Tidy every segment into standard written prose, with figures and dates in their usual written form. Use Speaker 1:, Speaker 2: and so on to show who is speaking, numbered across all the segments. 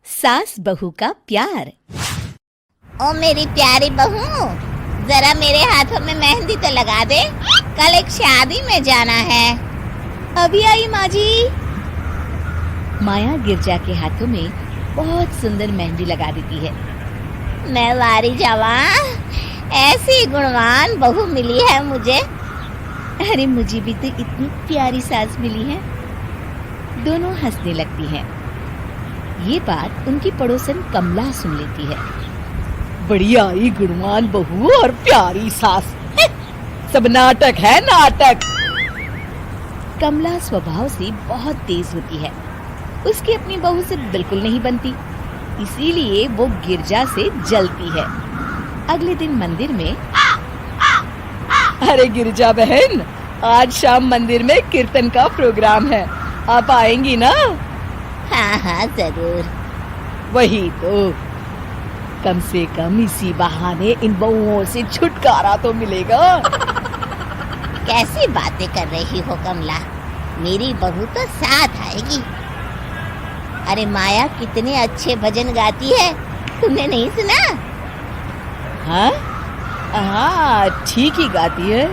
Speaker 1: सास बहू का प्यार।
Speaker 2: ओ मेरी प्यारी बहू, जरा मेरे हाथों में मेहंदी तो लगा दे, कल एक शादी में जाना है।
Speaker 1: अभी आई माँ जी। माया गिरजा के हाथों में बहुत सुंदर मेहंदी लगा देती है।
Speaker 2: मैं वारी जावा, ऐसी गुणवान बहू मिली है मुझे।
Speaker 1: अरे मुझे भी तो इतनी प्यारी सास मिली है। दोनों हंसने लगती हैं। ये बात उनकी पड़ोसन कमला सुन लेती है।
Speaker 3: बढ़िया ही गुणवान बहू और प्यारी सास, सब नाटक है नाटक।
Speaker 1: कमला स्वभाव से बहुत तेज होती है। उसकी अपनी बहू से बिल्कुल नहीं बनती, इसीलिए वो गिरजा से जलती है। अगले दिन मंदिर में,
Speaker 3: अरे गिरजा बहन, आज शाम मंदिर में कीर्तन का प्रोग्राम है, आप आएंगी ना?
Speaker 2: हाँ हाँ जरूर।
Speaker 3: वही तो, कम से कम इसी बहाने इन बहुओं से छुटकारा तो मिलेगा।
Speaker 2: कैसी बातें कर रही हो कमला, मेरी बहू तो साथ आएगी। अरे माया कितने अच्छे भजन गाती है, तुमने नहीं सुना?
Speaker 3: हाँ हाँ, ठीक ही गाती है।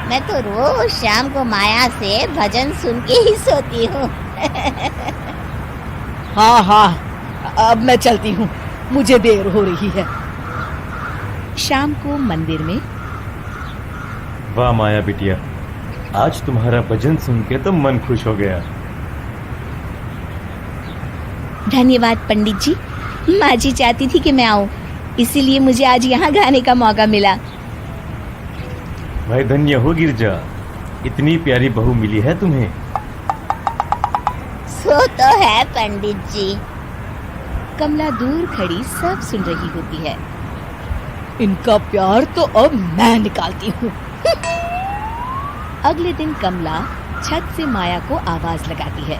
Speaker 2: मैं तो रोज शाम को माया से भजन सुन के ही सोती हूँ।
Speaker 3: हाँ हाँ, अब मैं चलती हूँ, मुझे देर हो रही है।
Speaker 1: शाम को मंदिर में,
Speaker 4: वाह माया बिटिया, आज तुम्हारा भजन सुन के तो मन खुश हो गया।
Speaker 1: धन्यवाद पंडित जी। माँ जी चाहती थी कि मैं आऊँ, इसीलिए मुझे आज यहाँ गाने का मौका मिला।
Speaker 4: भाई धन्य हो गिरजा, इतनी प्यारी बहू मिली है तुम्हें।
Speaker 2: सो तो है पंडित जी।
Speaker 1: कमला दूर खड़ी सब सुन रही होती है।
Speaker 3: इनका प्यार तो अब मैं निकालती हूँ।
Speaker 1: अगले दिन कमला छत से माया को आवाज लगाती है।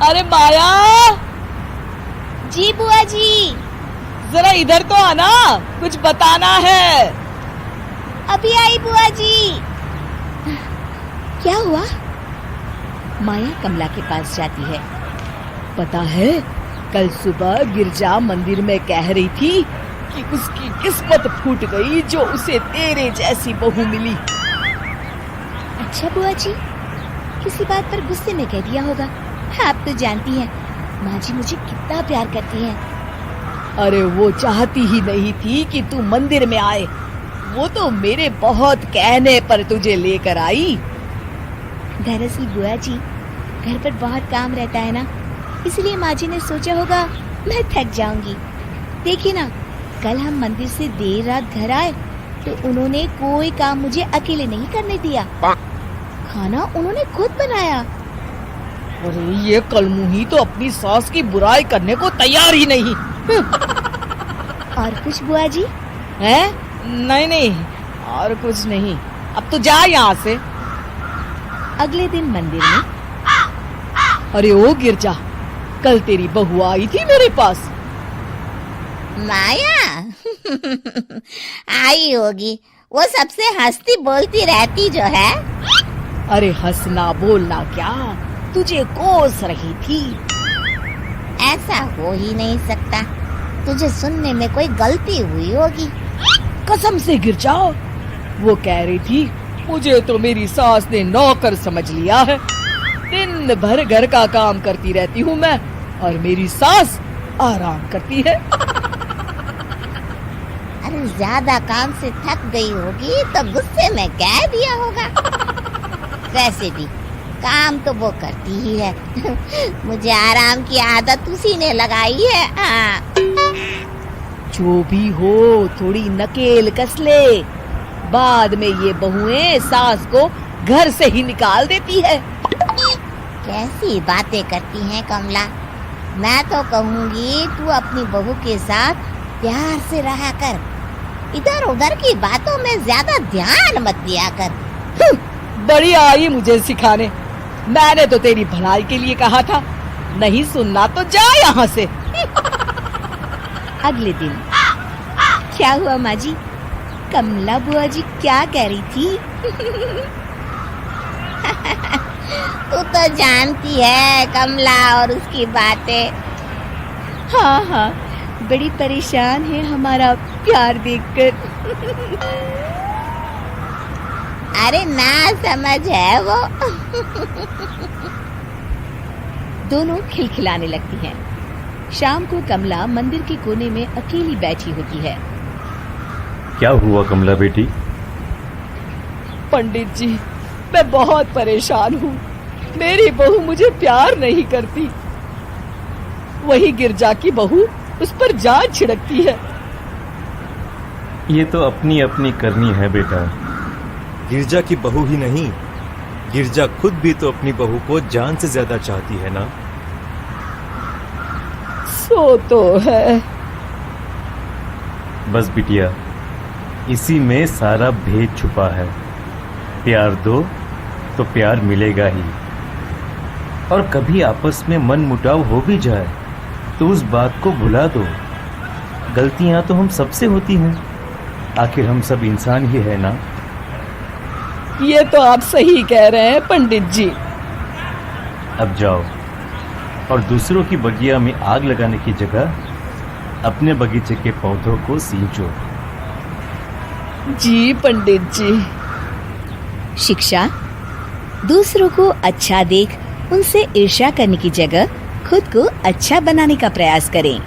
Speaker 3: अरे माया,
Speaker 1: जी बुआ जी।
Speaker 3: जरा इधर तो आना, कुछ बताना है।
Speaker 1: अभी आई बुआ जी। क्या हुआ? माया कमला के पास जाती है।
Speaker 3: पता है, कल सुबह गिरजा मंदिर में कह रही थी कि उसकी किस्मत फूट गई जो उसे तेरे जैसी बहू मिली।
Speaker 1: अच्छा बुआ जी, किसी बात पर गुस्से में कह दिया होगा। आप तो जानती हैं माँ जी मुझे कितना प्यार करती हैं।
Speaker 3: अरे वो चाहती ही नहीं थी कि तू मंदिर में आए, वो तो मेरे बहुत कहने पर तुझे लेकर आई।
Speaker 1: दरअसल बुआ जी, घर पर बहुत काम रहता है ना, इसलिए माँ जी ने सोचा होगा मैं थक जाऊंगी। देखिए ना, कल हम मंदिर से देर रात घर आए तो उन्होंने कोई काम मुझे अकेले नहीं करने दिया। खाना उन्होंने खुद बनाया।
Speaker 3: अरे ये कलमुही तो अपनी सास की बुराई करने को तैयार ही नहीं।
Speaker 1: और कुछ बुआ जी?
Speaker 3: है? नहीं नहीं, और कुछ नहीं, अब तो जा यहाँ से।
Speaker 1: अगले दिन मंदिर में,
Speaker 3: अरे ओ गिरजा, कल तेरी बहू आई थी मेरे पास।
Speaker 2: माया आई होगी, वो सबसे हंसती बोलती रहती जो है।
Speaker 3: अरे हंसना बोलना क्या, तुझे कोस रही थी।
Speaker 2: ऐसा हो ही नहीं सकता, तुझे सुनने में कोई गलती हुई होगी।
Speaker 3: कसम से गिरजा, वो कह रही थी मुझे तो मेरी सास ने नौकर समझ लिया है। दिन भर घर का काम करती रहती हूँ मैं, और मेरी सास आराम करती है।
Speaker 2: अरे ज्यादा काम से थक गई होगी तो गुस्से में कह दिया होगा। वैसे भी काम तो वो करती ही है। मुझे आराम की आदत उसी ने लगाई है। हाँ।
Speaker 3: जो भी हो, थोड़ी नकेल कस ले, बाद में ये बहुएं सास को घर से ही निकाल देती है।
Speaker 2: कैसी बातें करती हैं कमला, मैं तो कहूँगी तू अपनी बहू के साथ प्यार से रहा कर, इधर उधर की बातों में ज्यादा ध्यान मत दिया कर।
Speaker 3: बड़ी आई मुझे सिखाने, मैंने तो तेरी भलाई के लिए कहा था, नहीं सुनना तो जा यहाँ से।
Speaker 1: अगले दिन, क्या हुआ माँ जी? कमला बुआ जी क्या कह रही थी?
Speaker 2: तू तो जानती है कमला और उसकी बातें।
Speaker 1: हाँ हाँ, बड़ी परेशान है हमारा प्यार देखकर।
Speaker 2: अरे ना समझ है वो।
Speaker 1: दोनों खिलखिलाने लगती हैं। शाम को कमला मंदिर के कोने में अकेली बैठी होती है।
Speaker 4: क्या हुआ कमला बेटी?
Speaker 3: पंडित जी, मैं बहुत परेशान हूँ। मेरी बहू मुझे प्यार नहीं करती। वही गिरजा की बहू उस पर जान छिड़कती है।
Speaker 4: ये तो अपनी अपनी करनी है बेटा।
Speaker 5: गिरजा की बहू ही नहीं, गिरजा खुद भी तो अपनी बहू को जान से ज्यादा चाहती है ना।
Speaker 3: सो तो है।
Speaker 4: बस बिटिया, इसी में सारा भेद छुपा है। प्यार दो तो प्यार मिलेगा ही। और कभी आपस में मन मुटाव हो भी जाए तो उस बात को भुला दो। गलतियां तो हम सबसे होती हैं, आखिर हम सब इंसान ही है ना।
Speaker 3: ये तो आप सही कह रहे हैं पंडित जी।
Speaker 4: अब जाओ और दूसरों की बगिया में आग लगाने की जगह अपने बगीचे के पौधों को सींचो।
Speaker 3: जी पंडित जी।
Speaker 1: शिक्षा: दूसरों को अच्छा देख उनसे ईर्ष्या करने की जगह खुद को अच्छा बनाने का प्रयास करें।